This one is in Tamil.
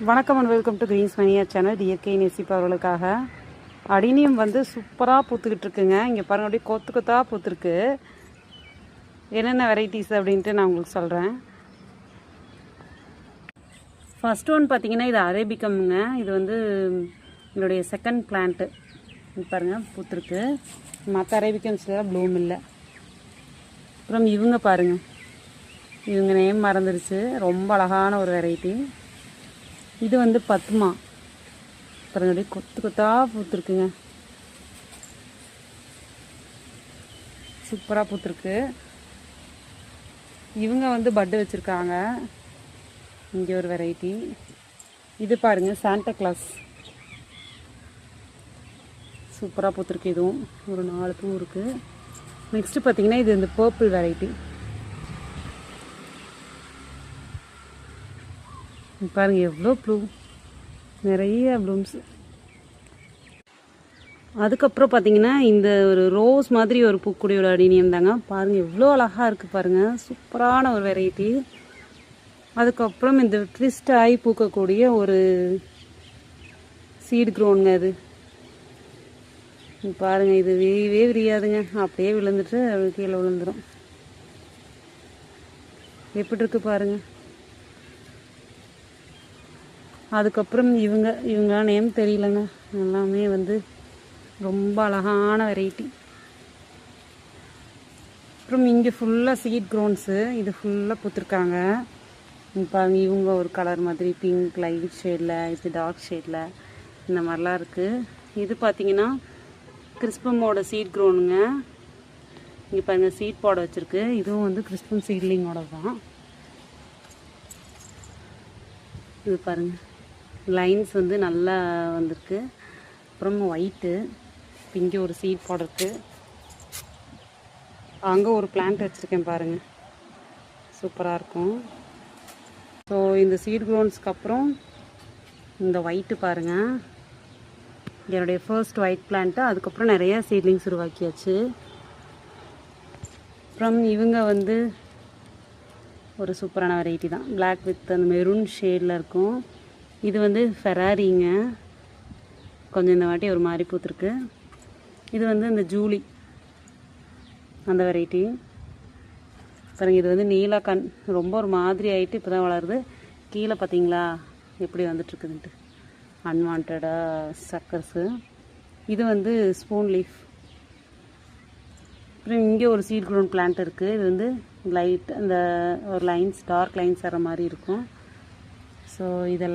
வணக்கம் அண்ட் வெல்கம் டு கிரீன்ஸ் மணியா சேனல். இயற்கை நேசிப்பவர்களுக்காக அடினியம் வந்து சூப்பராக பூத்துக்கிட்டு இருக்குங்க. இங்கே பாருங்கள், அப்படியே கொத்து கொத்தாக பூத்துருக்கு. என்னென்ன வெரைட்டிஸ் அப்படின்ட்டு நான் உங்களுக்கு சொல்கிறேன். ஃபஸ்ட் ஒன் பார்த்திங்கன்னா இது அரேபிக்கம்ங்க. இது வந்து என்னுடைய செகண்ட் பிளான்ட்டு. பாருங்கள் பூத்துருக்கு. மற்ற அரேபிக்கம்ஸ்லாம் ப்ளூம் இல்லை. அப்புறம் இவங்க பாருங்கள், இவங்க நேம் மறந்துருச்சு. ரொம்ப அழகான ஒரு வெரைட்டி. இது வந்து பத்மா. பாருங்க, கொத்து கொத்தாக பூத்துருக்குங்க. சூப்பராக பூத்துருக்கு. இவங்க வந்து பட்டு வச்சுருக்காங்க. இங்கே ஒரு வெரைட்டி. இது பாருங்கள், சாண்டா கிளாஸ். சூப்பராக பூத்துருக்கு. இதுவும் ஒரு 4 பூ இருக்குது. நெக்ஸ்ட்டு பார்த்திங்கன்னா இது இந்த பர்பிள் வெரைட்டி. பாருங்கள் எவ்வளோ ப்ளூ, நிறைய ப்ளூம்ஸ். அதுக்கப்புறம் பார்த்தீங்கன்னா இந்த ஒரு ரோஸ் மாதிரி ஒரு பூக்குடியோட அடினியம் தாங்க. பாருங்கள் எவ்வளோ அழகாக இருக்குது பாருங்கள். சூப்பரான ஒரு வெரைட்டி. அதுக்கப்புறம் இந்த ட்விஸ்ட் ஆகி பூக்கக்கூடிய ஒரு சீட் க்ரோனுங்க. அது பாருங்கள், இது விரியவே விரியாதுங்க. அப்படியே விழுந்துட்டு கீழே விழுந்துடும். எப்படி இருக்கு பாருங்கள். அதுக்கப்புறம் இவங்க நேம் தெரியலங்க. எல்லாமே வந்து ரொம்ப அழகான வெரைட்டி. அப்புறம் இங்கே ஃபுல்லாக சீட் க்ரோன்ஸு. இது ஃபுல்லாக பூத்துருக்காங்க. பாருங்க, இவங்க ஒரு கலர் மாதிரி பிங்க் லைட் ஷேடில், இது டார்க் ஷேடில், இந்த மாதிரிலாம் இருக்குது. இது பார்த்திங்கன்னா கிறிஸ்பமோட சீட் க்ரோனுங்க. இங்கே பாருங்கள், சீட் போட வச்சுருக்கு. இதுவும் வந்து கிறிஸ்பம் சீட்லிங்கோட தான். இது பாருங்கள், லைன்ஸ் வந்து நல்லா வந்திருக்கு. அப்புறம் ஒயிட்டு. இங்கே ஒரு சீட் போடுறது. அங்கே ஒரு பிளான்ட் வச்சுருக்கேன் பாருங்கள், சூப்பராக இருக்கும். ஸோ இந்த சீட் க்ரோன்ஸ்க்கு அப்புறம் இந்த ஒயிட்டு பாருங்கள், என்னுடைய ஃபர்ஸ்ட் ஒயிட் பிளான்ட்டு. அதுக்கப்புறம் நிறையா சீட்லிங்ஸ் உருவாக்கியாச்சு. அப்புறம் இவங்க வந்து ஒரு சூப்பரான வெரைட்டி தான். பிளாக் வித் அந்த மெரூன் ஷேடில் இருக்கும். இது வந்து ஃபெராரிங்க. கொஞ்சம் இந்த வாட்டி ஒரு மாதிரி பூத்துருக்கு. இது வந்து இந்த ஜூலி, அந்த வெரைட்டி பாருங்கள். இது வந்து நீலக்கண், ரொம்ப ஒரு மாதிரி ஆகிட்டு இப்போ தான் வளருது. கீழே பார்த்தீங்களா எப்படி வந்துட்டுருக்குதுன்ட்டு, அன்வான்டாக சக்கர்ஸு. இது வந்து ஸ்பூன் லீஃப். அப்புறம் இங்கே ஒரு சீட் க்ரோன் பிளான்ட் இருக்குது. இது வந்து லைட் அந்த ஒரு லைன்ஸ், டார்க் லைன்ஸ் வர மாதிரி இருக்கும். ஸோ இதெல்லாம்